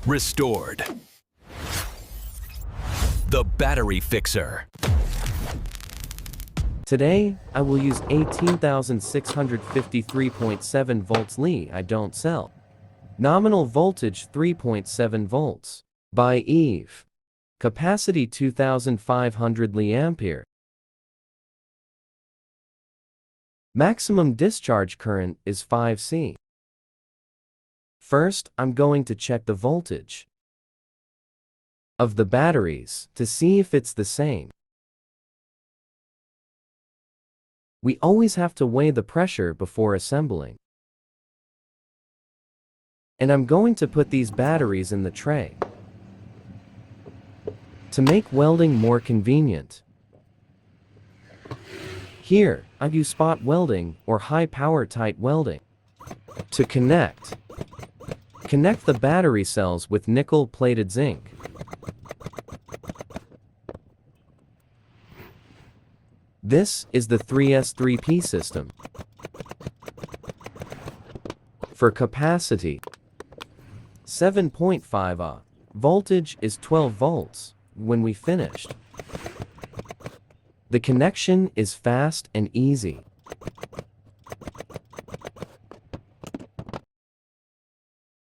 Restored. The battery fixer. Today, I will use 18,653.7 volts Li-ion cell. Nominal voltage 3.7 volts. By EV. Capacity 2,500 mA. Maximum discharge current is 5C. First, I'm going to check the voltage of the batteries to see if it's the same. We always have to weigh the pressure before assembling. And I'm going to put these batteries in the tray to make welding more convenient. Here, I use spot welding or high power tight welding. To connect the battery cells with nickel-plated zinc. This is the 3S3P system. For capacity 7.5Ah, voltage is 12 volts when we finished. The connection is fast and easy.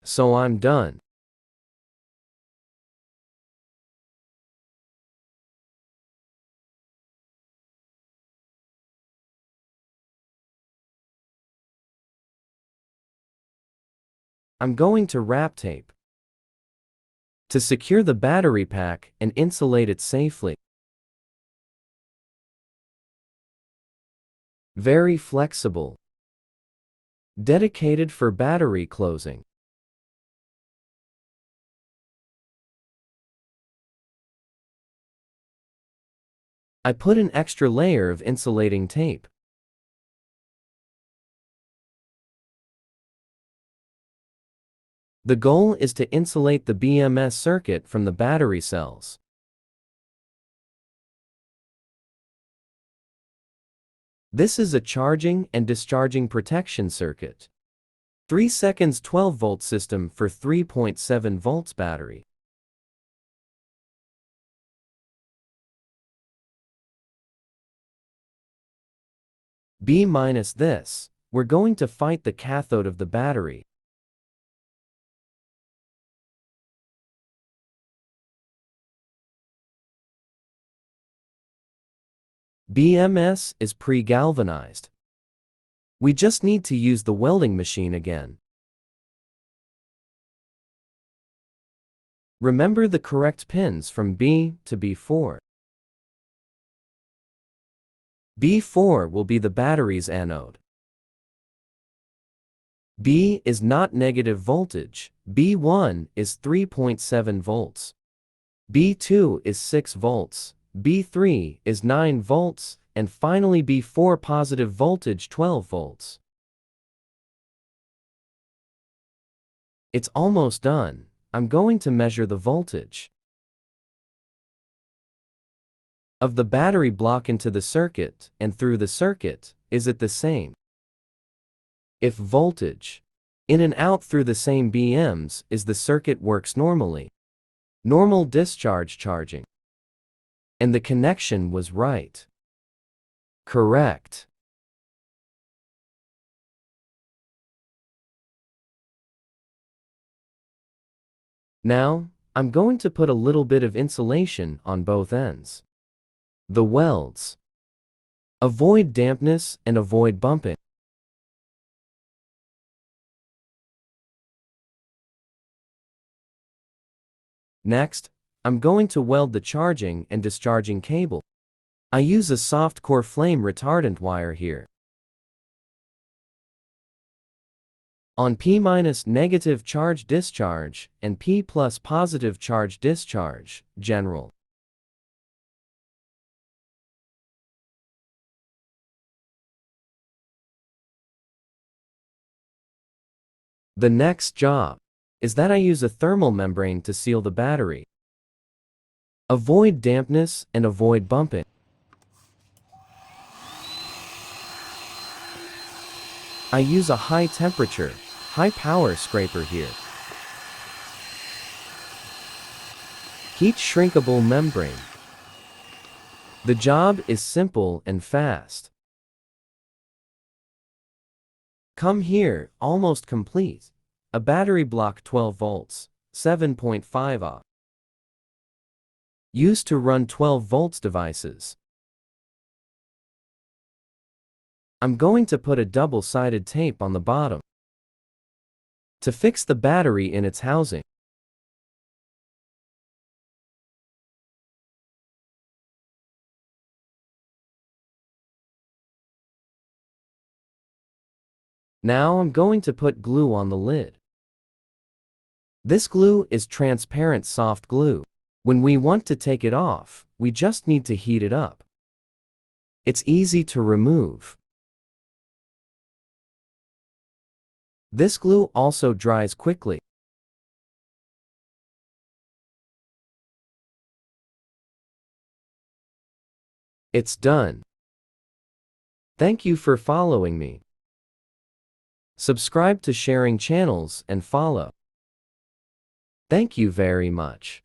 So I'm done. I'm going to wrap tape to secure the battery pack and insulate it safely. Very flexible. Dedicated for battery closing. I put an extra layer of insulating tape. The goal is to insulate the BMS circuit from the battery cells. This is a charging and discharging protection circuit. 3 seconds 12-volt system for 3.7 volts battery. B-this, we're going to fight the cathode of the battery. BMS is pre-galvanized. We just need to use the welding machine again. Remember the correct pins from B to B4. B4 will be the battery's anode. B is not negative voltage. B1 is 3.7 volts. B2 is 6 volts. B3 is 9 volts, and finally B4 positive voltage 12 volts. It's almost done. I'm going to measure the voltage of the battery block into the circuit and through the circuit. Is it the same? If voltage in and out through the same BMs is the circuit works normally. Normal discharge charging. And the connection was right. Correct. Now, I'm going to put a little bit of insulation on both ends. The welds. Avoid dampness and avoid bumping. Next, I'm going to weld the charging and discharging cable. I use a soft core flame retardant wire here. On P- negative charge discharge and P+ positive charge discharge, general. The next job is that I use a thermal membrane to seal the battery. Avoid dampness and avoid bumping. I use a high temperature, high power scraper here. Heat shrinkable membrane. The job is simple and fast. Come here, almost complete. A battery block 12 volts, 7.5Ah. Used to run 12 volts devices. I'm going to put a double-sided tape on the bottom to fix the battery in its housing. Now I'm going to put glue on the lid. This glue is transparent soft glue. When we want to take it off, we just need to heat it up. It's easy to remove. This glue also dries quickly. It's done. Thank you for following me. Subscribe to sharing channels and follow. Thank you very much.